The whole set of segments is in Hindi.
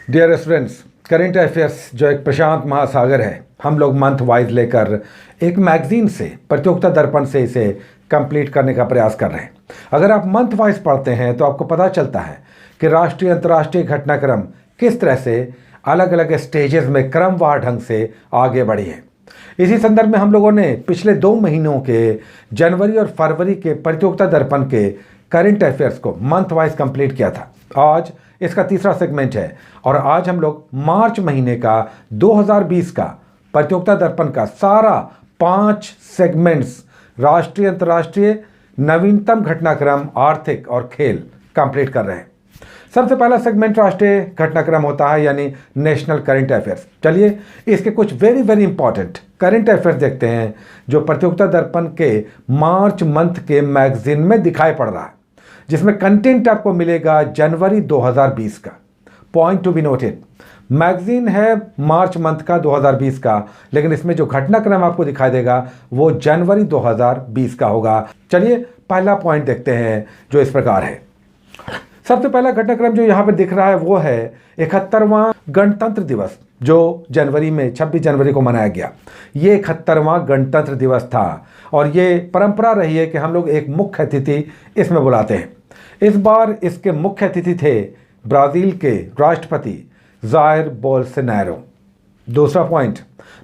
डियर स्टूडेंट्स, करेंट अफेयर्स जो एक प्रशांत महासागर है, हम लोग मंथ वाइज लेकर एक मैगजीन से, प्रतियोगिता दर्पण से इसे कंप्लीट करने का प्रयास कर रहे हैं। अगर आप मंथ वाइज पढ़ते हैं तो आपको पता चलता है कि राष्ट्रीय अंतर्राष्ट्रीय घटनाक्रम किस तरह से अलग अलग स्टेजेस में क्रमवार ढंग से आगे बढ़ी है। इसी संदर्भ में हम लोगों ने पिछले 2 महीनों के जनवरी और फरवरी के प्रतियोगिता दर्पण के करेंट अफेयर्स को मंथ वाइज कंप्लीट किया था। आज इसका तीसरा सेगमेंट है और आज हम लोग मार्च महीने का 2020 का प्रतियोगिता दर्पण का सारा 5 सेगमेंट्स राष्ट्रीय अंतर्राष्ट्रीय नवीनतम घटनाक्रम आर्थिक और खेल कंप्लीट कर रहे हैं। सबसे पहला सेगमेंट राष्ट्रीय घटनाक्रम होता है, यानी नेशनल करंट अफेयर्स। चलिए इसके कुछ वेरी इंपॉर्टेंट करंट अफेयर्स देखते हैं जो प्रतियोगिता दर्पण के मार्च मंथ के मैगजीन में दिखाई पड़ रहा है, जिसमें कंटेंट आपको मिलेगा जनवरी 2020 का। Point to be noted, magazine है मार्च मंथ का 2020 का, लेकिन इसमें जो घटनाक्रम आपको दिखाई देगा वो जनवरी 2020 का होगा। चलिए पहला पॉइंट देखते हैं जो इस प्रकार है। सबसे पहला घटनाक्रम जो यहाँ पर दिख रहा है वो है 71वां गणतंत्र दिवस, जो जनवरी में 26 जनवरी को मनाया गया। ये 71वां गणतंत्र दिवस था और ये परंपरा रही है कि हम लोग एक मुख्य अतिथि इसमें बुलाते हैं। इस बार इसके मुख्य अतिथि थे ब्राज़ील के राष्ट्रपति जायर बोल्सोनारो। दूसरा पॉइंट,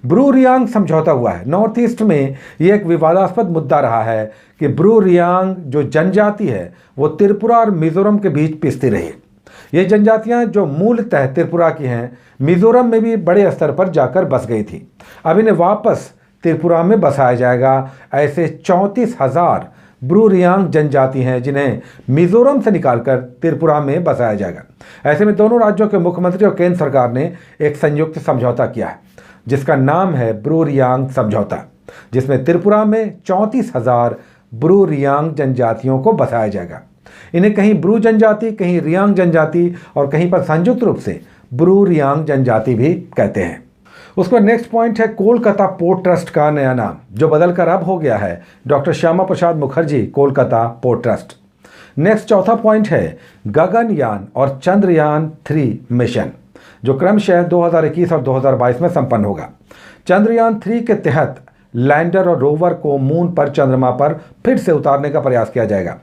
ब्रू रियांग समझौता हुआ है। नॉर्थ ईस्ट में ये एक विवादास्पद मुद्दा रहा है कि ब्रू रियांग जो जनजाति है वो त्रिपुरा और मिजोरम के बीच पिसती रही। ये जनजातियां जो मूलतः त्रिपुरा की हैं, मिजोरम में भी बड़े स्तर पर जाकर बस गई थी। अब इन्हें वापस त्रिपुरा में बसाया जाएगा। ऐसे 34,000 ब्रू रियांग जनजाति हैं जिन्हें मिजोरम से निकालकर त्रिपुरा में बसाया जाएगा। ऐसे में दोनों राज्यों के मुख्यमंत्री और केंद्र सरकार ने एक संयुक्त समझौता किया है जिसका नाम है ब्रू रियांग समझौता, जिसमें त्रिपुरा में 34,000 ब्रू रियांग जनजातियों को बसाया जाएगा। इन्हें कहीं ब्रू जनजाति, कहीं रियांग जनजाति और कहीं पर संयुक्त रूप से ब्रू रियांग जनजाति भी कहते हैं। उसका नेक्स्ट पॉइंट है कोलकाता पोर्ट ट्रस्ट का नया नाम, जो बदलकर अब हो गया है doctor Shyama Prasad Mukherjee Kolkata port trust. Next चौथा पॉइंट है गगनयान और चंद्रयान 3 मिशन, जो क्रमशः 2021 और 2022 में संपन्न होगा। चंद्रयान 3 के तहत लैंडर और रोवर को मून पर, चंद्रमा पर फिर से उतारने का प्रयास किया जाएगा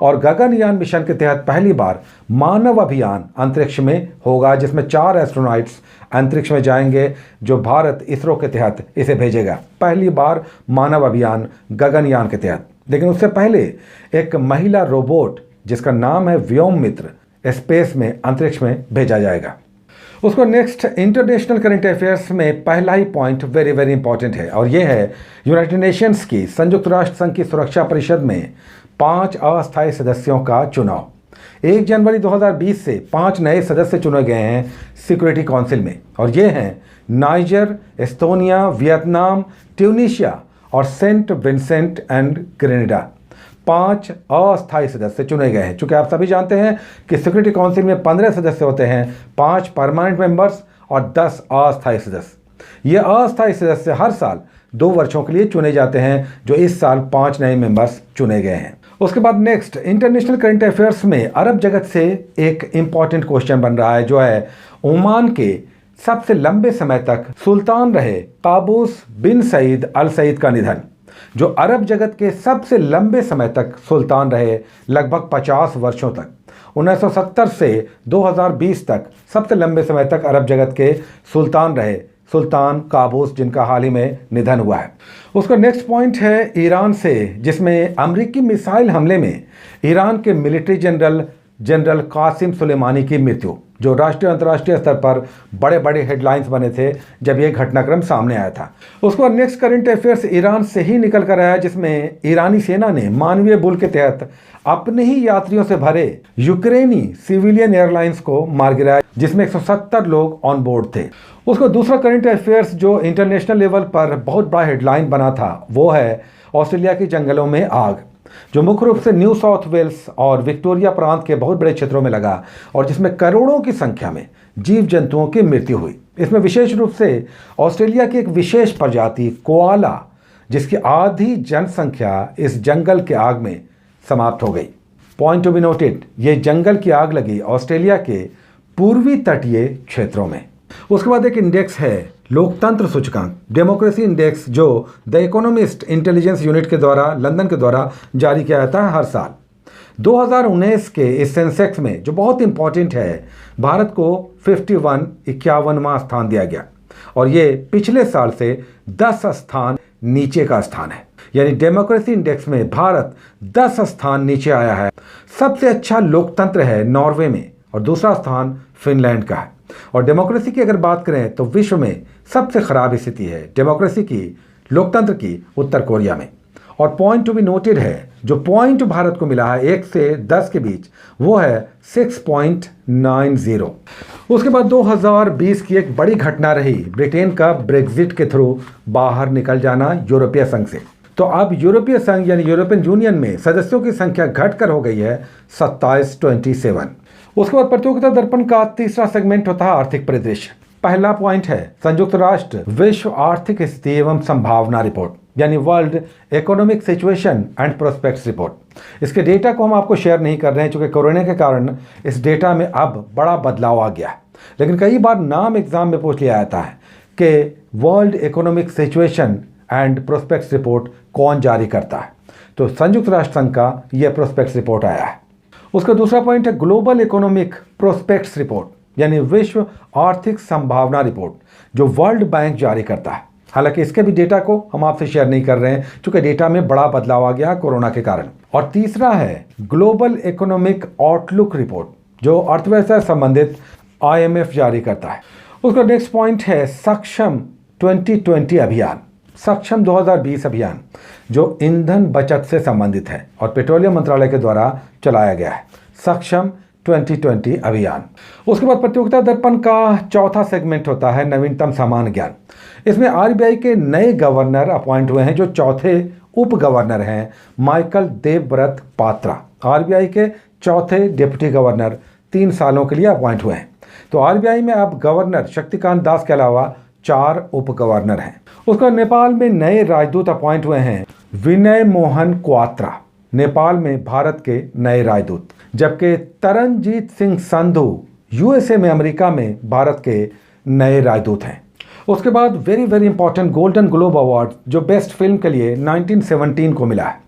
और गगनयान मिशन के तहत पहली बार मानव अभियान अंतरिक्ष में होगा, जिसमें 4 एस्ट्रोनॉट्स अंतरिक्ष में जाएंगे, जो भारत इसरो के तहत इसे भेजेगा। पहली बार मानव अभियान गगनयान के तहत। लेकिन उससे पहले एक महिला रोबोट जिसका नाम है व्योम मित्र स्पेस में, अंतरिक्ष में भेजा जाएगा। उसको नेक्स्ट इंटरनेशनल करंट अफेयर्स में पहला ही पॉइंट वेरी इंपॉर्टेंट है और ये है यूनाइटेड नेशंस की, संयुक्त राष्ट्र संघ की सुरक्षा परिषद में 5 अस्थायी सदस्यों का चुनाव। 1 जनवरी 2020 से 5 नए सदस्य चुने गए हैं सिक्योरिटी काउंसिल में और ये हैं नाइजर, एस्तोनिया, वियतनाम, ट्यूनीशिया और सेंट विंसेंट एंड ग्रेनेडा। 5 अस्थायी सदस्य चुने गए हैं। चूंकि आप सभी जानते हैं कि सिक्योरिटी काउंसिल में 15 सदस्य होते हैं, 5 परमानेंट मेंबर्स और 10 अस्थायी सदस्य। ये अस्थायी सदस्य हर साल 2 वर्षों के लिए चुने जाते हैं, जो इस साल 5 नए मेंबर्स चुने गए हैं। उसके बाद नेक्स्ट इंटरनेशनल करंट अफेयर्स में अरब जगत से एक इंपॉर्टेंट क्वेश्चन बन रहा है, जो है ओमान के सबसे लंबे समय तक सुल्तान रहे काबूस बिन सईद अल सईद का निधन। जो अरब जगत के सबसे लंबे समय तक सुल्तान रहे, लगभग 50 वर्षों तक, 1970 से 2020 तक सबसे लंबे समय तक अरब जगत के सुल्तान रहे सुल्तान काबूस, जिनका हाल ही में निधन हुआ है। उसका नेक्स्ट पॉइंट है ईरान से, जिसमें अमेरिकी मिसाइल हमले में ईरान के मिलिट्री जनरल कासिम सुलेमानी की मृत्यु, जो राष्ट्रीय अंतर्राष्ट्रीय स्तर पर बड़े हेडलाइंस बने थे जब यह घटनाक्रम सामने आया था। उसको नेक्स्ट करंट अफेयर्स ईरान से ही निकल कर आया, जिसमें ईरानी सेना ने मानवीय बुल के तहत अपने ही यात्रियों से भरे यूक्रेनी सिविलियन एयरलाइंस को मार गिराया, जिसमें 170 लोग ऑन बोर्ड थे। उसको दूसरा करंट अफेयर्स जो इंटरनेशनल लेवल पर बहुत बड़ा हेडलाइन बना था वो है ऑस्ट्रेलिया के जंगलों में आग, जो मुख्य रूप से न्यू साउथ वेल्स और विक्टोरिया प्रांत के बहुत बड़े क्षेत्रों में लगा और जिसमें करोड़ों की संख्या में जीव जंतुओं की मृत्यु हुई। इसमें विशेष रूप से ऑस्ट्रेलिया की एक विशेष प्रजाति कोआला, जिसकी आधी जनसंख्या इस जंगल के आग में समाप्त हो गई। पॉइंट टू बी नोटेड, ये जंगल की आग लगी ऑस्ट्रेलिया के पूर्वी तटीय क्षेत्रों में। उसके बाद एक इंडेक्स है लोकतंत्र सूचकांक, डेमोक्रेसी इंडेक्स, जो द इकोनॉमिस्ट इंटेलिजेंस यूनिट के द्वारा, लंदन के द्वारा जारी किया जाता है हर साल। 2019 के इस सेंसेक्स में, जो बहुत इंपॉर्टेंट है, भारत को 51वां स्थान दिया गया और ये पिछले साल से 10 स्थान नीचे का स्थान है। यानी डेमोक्रेसी इंडेक्स में भारत 10 स्थान नीचे आया है। सबसे अच्छा लोकतंत्र है नॉर्वे में और दूसरा स्थान फिनलैंड का है। और डेमोक्रेसी की अगर बात करें तो विश्व में सबसे खराब स्थिति है डेमोक्रेसी की, लोकतंत्र की, उत्तर कोरिया में। और पॉइंट टू बी नोटेड है, जो पॉइंट भारत को मिला है 1 से 10 के बीच, वो है 6.90। उसके बाद 2020 की एक बड़ी घटना रही ब्रिटेन का ब्रेग्जिट के थ्रू बाहर निकल जाना यूरोपीय संघ से। तो अब यूरोपीय संघ यानी यूरोपियन यूनियन में सदस्यों की संख्या घटकर हो गई है 27। उसके बाद प्रतियोगिता दर्पण का तीसरा सेगमेंट होता है आर्थिक परिदृश्य। पहला पॉइंट है संयुक्त राष्ट्र विश्व आर्थिक स्थिति एवं संभावना रिपोर्ट, यानी world economic situation and prospects report. इसके डेटा को हम आपको शेयर नहीं कर रहे हैं क्योंकि कोरोना के कारण इस डेटा में अब बड़ा बदलाव आ गया है। लेकिन कई बार नाम एग्जाम में पूछ लिया जाता है कि world economic situation and prospects report कौन जारी करता है, तो संयुक्त राष्ट्र संघ का यह प्रोस्पेक्ट्स रिपोर्ट आया है। उसका दूसरा पॉइंट है ग्लोबल इकोनॉमिक प्रोस्पेक्ट्स रिपोर्ट, यानी विश्व आर्थिक संभावना रिपोर्ट, जो वर्ल्ड बैंक जारी करता है। हालांकि इसके भी डेटा को हम आपसे शेयर नहीं कर रहे हैं क्योंकि डेटा में बड़ा बदलाव आ गया कोरोना के कारण। और तीसरा है ग्लोबल इकोनॉमिक आउटलुक रिपोर्ट, जो अर्थव्यवस्था से संबंधित IMF जारी करता है। उसका नेक्स्ट पॉइंट है सक्षम 2020 अभियान, सक्षम 2020 अभियान, जो ईंधन बचत से संबंधित है और पेट्रोलियम मंत्रालय के द्वारा चलाया गया है सक्षम 2020 अभियान। उसके बाद प्रतियोगिता दर्पण का चौथा सेगमेंट होता है नवीनतम सामान्य ज्ञान। इसमें RBI के नए गवर्नर अपॉइंट हुए हैं, जो चौथे उप गवर्नर हैं माइकल देवव्रत पात्रा। RBI के चौथे डिप्टी गवर्नर 3 सालों के लिए अपॉइंट हुए हैं। तो RBI में अब गवर्नर शक्तिकांत दास के अलावा 4 उप गवर्नर हैं। उसका नेपाल में नए राजदूत अपॉइंट हुए हैं विनय मोहन क्वात्रा, नेपाल में भारत के नए राजदूत, जबकि तरनजीत सिंह संधू USA में, अमेरिका में भारत के नए राजदूत हैं। उसके बाद very important golden globe award, जो बेस्ट फिल्म के लिए 1917 को मिला है।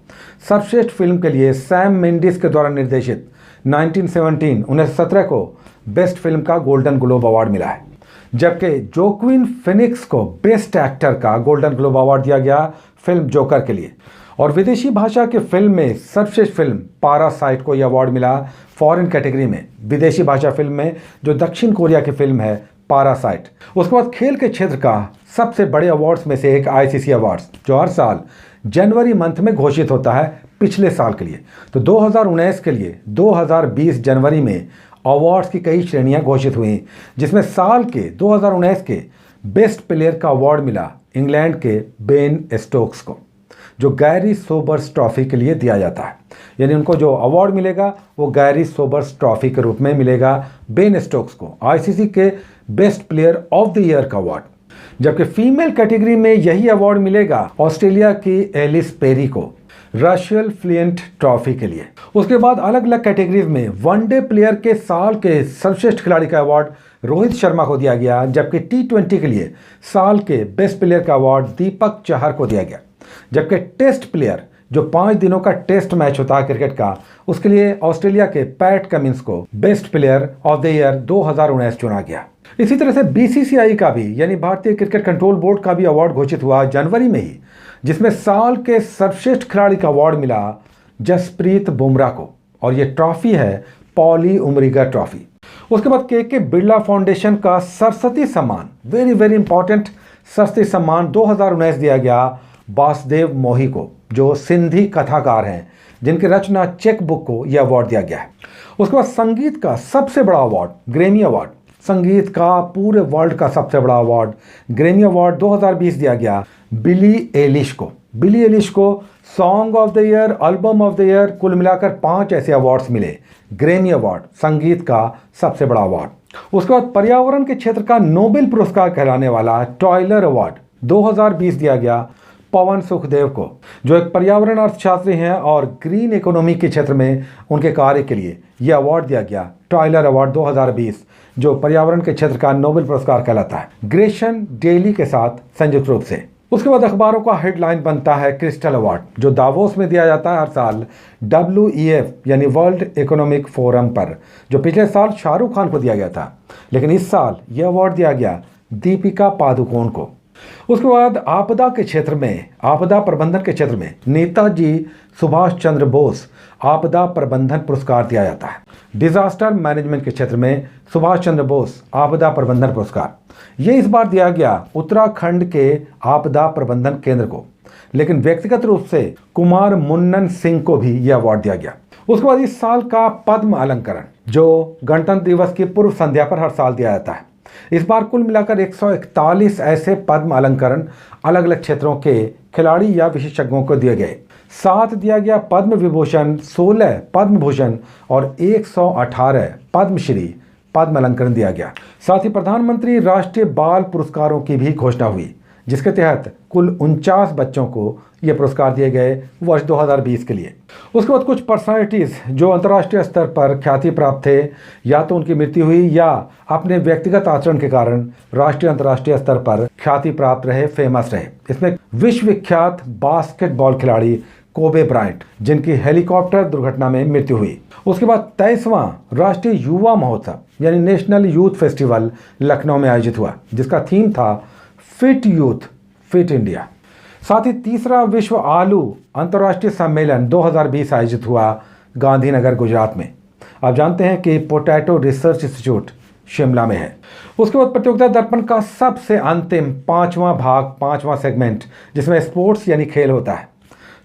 सर्वश्रेष्ठ फिल्म के लिए सैम मेंडिस के द्वारा निर्देशित 1917 को बेस्ट फिल्म का गोल्डन ग्लोब अवार्ड मिला है, जबकि जोक्विन फिनिक्स को बेस्ट एक्टर का गोल्डन ग्लोब अवार्ड दिया गया फिल्म जोकर के लिए। और विदेशी भाषा के फिल्म में सर्वश्रेष्ठ फिल्म पैरासाइट को यह अवार्ड मिला फॉरेन कैटेगरी में, विदेशी भाषा फिल्म में, जो दक्षिण कोरिया की फिल्म है पैरासाइट। उसके बाद खेल के क्षेत्र का सबसे बड़े अवार्ड्स में से एक ICC अवार्ड्स, जो हर साल जनवरी मंथ में घोषित होता है पिछले साल के लिए। तो 2019 के लिए 2020 जनवरी में अवार्ड्स की कई श्रेणियां घोषित हुई, जिसमें साल के 2019 के बेस्ट प्लेयर का अवार्ड मिला इंग्लैंड के बेन स्टोक्स को, जो गैरी सोबर्स ट्रॉफी के लिए दिया जाता है। यानी उनको जो अवार्ड मिलेगा वो गैरी सोबर्स ट्रॉफी के रूप में मिलेगा बेन स्टोक्स को, ICC के best player of the year का अवार्ड। जबकि फीमेल कैटेगरी में यही अवार्ड मिलेगा ऑस्ट्रेलिया की एलिस पेरी को रशियल फ्लिएंट ट्रॉफी के लिए। उसके बाद अलग अलग कैटेगरीज में वनडे प्लेयर के साल के सर्वश्रेष्ठ खिलाड़ी का अवार्ड रोहित शर्मा को दिया गया, जबकि T20 के लिए साल के बेस्ट प्लेयर का अवार्ड दीपक चहर को दिया गया। जबकि टेस्ट प्लेयर, जो 5 दिनों का टेस्ट मैच होता है क्रिकेट का, उसके लिए ऑस्ट्रेलिया के पैट कमिंस को best player of the year 2019 चुना गया। इसी तरह से BCCI का भी, यानी भारतीय क्रिकेट कंट्रोल बोर्ड का भी अवार्ड घोषित हुआ जनवरी में ही, जिसमें साल के सर्वश्रेष्ठ खिलाड़ी का अवार्ड मिला जसप्रीत बुमराह को, और ये ट्रॉफी है पॉली उमरिगा ट्रॉफी। उसके बाद KK बिरला फाउंडेशन का सरस्वती सम्मान, वेरी इंपॉर्टेंट सरस्वती सम्मान 2019 दिया गया वासुदेव मोही को, जो सिंधी कथाकार हैं, जिनकी रचना चेक बुक को यह अवार्ड दिया गया है। उसके बाद संगीत का सबसे बड़ा अवार्ड ग्रैमी अवार्ड, संगीत का पूरे वर्ल्ड का सबसे बड़ा अवार्ड ग्रैमी अवार्ड 2020 दिया गया बिली एलिश को। बिली एलिश को song of the year, album of the year, कुल मिलाकर 5 ऐसे अवार्ड्स मिले। ग्रैमी अवार्ड संगीत का सबसे बड़ा अवार्ड। उसके बाद पर्यावरण के क्षेत्र का नोबेल पुरस्कार कहलाने वाला टॉयलर अवार्ड 2020 दिया गया पवन सुखदेव को, जो एक पर्यावरण अर्थशास्त्री हैं और ग्रीन इकोनॉमी के क्षेत्र में उनके कार्य के लिए यह अवार्ड दिया गया, टाइलर अवार्ड 2020, जो पर्यावरण के क्षेत्र का नोबेल पुरस्कार कहलाता है, ग्रेशन डेली के साथ संयुक्त रूप से। उसके बाद अखबारों का हेडलाइन बनता है क्रिस्टल अवार्ड, जो दावोस में दिया जाता है हर साल WEF यानी वर्ल्ड इकोनॉमिक फोरम पर, जो पिछले साल शाहरुख खान को दिया गया था, लेकिन इस साल यह अवार्ड दिया गया दीपिका पादुकोण को। उसके बाद आपदा के क्षेत्र में, आपदा प्रबंधन के क्षेत्र में नेताजी सुभाष चंद्र बोस आपदा प्रबंधन पुरस्कार दिया जाता है। डिजास्टर मैनेजमेंट के क्षेत्र में सुभाष चंद्र बोस आपदा प्रबंधन पुरस्कार, ये इस बार दिया गया उत्तराखंड के आपदा प्रबंधन केंद्र को, लेकिन व्यक्तिगत रूप से कुमार मुन्नन सिंह को भी यह अवार्ड दिया गया। उसके बाद इस साल का पद्म अलंकरण, जो गणतंत्र दिवस की पूर्व संध्या पर हर साल दिया जाता है, इस बार कुल मिलाकर 141 ऐसे पद्म अलंकरण अलग अलग क्षेत्रों के खिलाड़ी या विशेषज्ञों को दिए गए। 7 दिया गया पद्म विभूषण, 16 पद्म भूषण और 118 पद्मश्री पद्म अलंकरण दिया गया। साथ ही प्रधानमंत्री राष्ट्रीय बाल पुरस्कारों की भी घोषणा हुई, जिसके तहत कुल 49 बच्चों को ये पुरस्कार दिए गए वर्ष 2020 के लिए। उसके बाद कुछ पर्सनालिटीज़ जो अंतर्राष्ट्रीय स्तर पर ख्याति प्राप्त थे, या तो उनकी मृत्यु हुई या अपने व्यक्तिगत आचरण के कारण राष्ट्रीय अंतर्राष्ट्रीय स्तर पर ख्याति प्राप्त रहे, फेमस रहे। इसमें विश्व विख्यात बास्केटबॉल खिलाड़ी कोबे ब्रायंट, जिनकी हेलीकॉप्टर दुर्घटना में मृत्यु हुई। उसके बाद 23वां राष्ट्रीय युवा महोत्सव यानी नेशनल यूथ फेस्टिवल लखनऊ में आयोजित हुआ, जिसका थीम था फिट यूथ फिट इंडिया। साथ ही 3रा विश्व आलू अंतर्राष्ट्रीय सम्मेलन 2020 आयोजित हुआ गांधीनगर, गुजरात में। आप जानते हैं कि पोटैटो रिसर्च इंस्टीट्यूट शिमला में है। उसके बाद प्रतियोगिता दर्पण का सबसे अंतिम 5वां भाग, 5वां सेगमेंट, जिसमें स्पोर्ट्स यानी खेल होता है।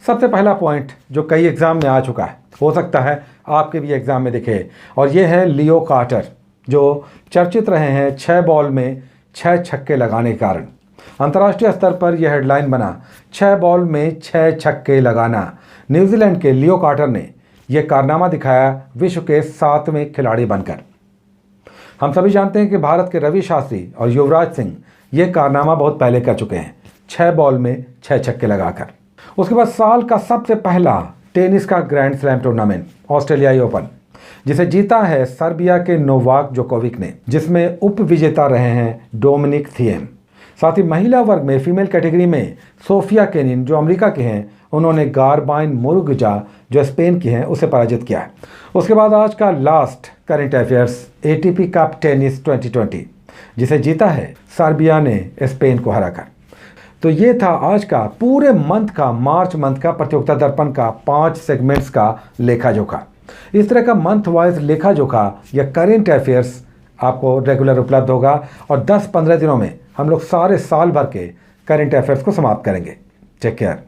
सबसे पहला पॉइंट जो कई एग्जाम में आ चुका है, हो सकता है आपके भी एग्जाम में दिखे, और ये है लियो कार्टर, जो चर्चित रहे हैं 6 बॉल में 6 छक्के लगाने के कारण। अंतर्राष्ट्रीय स्तर पर यह हेडलाइन बना, 6 बॉल में 6 छक्के लगाना। न्यूजीलैंड के लियो कार्टर ने यह कारनामा दिखाया विश्व के 7वें खिलाड़ी बनकर। हम सभी जानते हैं कि भारत के रवि शास्त्री और युवराज सिंह ये कारनामा बहुत पहले कर चुके हैं, 6 बॉल में 6 छक्के लगाकर। उसके बाद साल का सबसे पहला टेनिस का ग्रैंड स्लैम टूर्नामेंट ऑस्ट्रेलियाई ओपन, जिसे जीता है सर्बिया के नोवाक जोकोविक ने, जिसमें उप विजेता रहे हैं डोमिनिक थिएम। साथ ही महिला वर्ग में फीमेल कैटेगरी में सोफिया केनिन, जो अमेरिका के हैं, उन्होंने गारबाइन मुरुगजा, जो स्पेन की हैं, उसे पराजित किया। उसके बाद आज का last current affairs, ATP cup tennis 2020, जिसे जीता है सर्बिया ने स्पेन को हराकर। तो ये था आज का पूरे मंथ का, मार्च मंथ का प्रतियोगिता दर्पण का 5 सेगमेंट्स का लेखा जोखा। इस तरह का मंथ वाइज लेखा जोखा या करेंट अफेयर्स आपको रेगुलर उपलब्ध होगा, और 10-15 दिनों में हम लोग सारे साल भर के करेंट अफेयर्स को समाप्त करेंगे। Take care.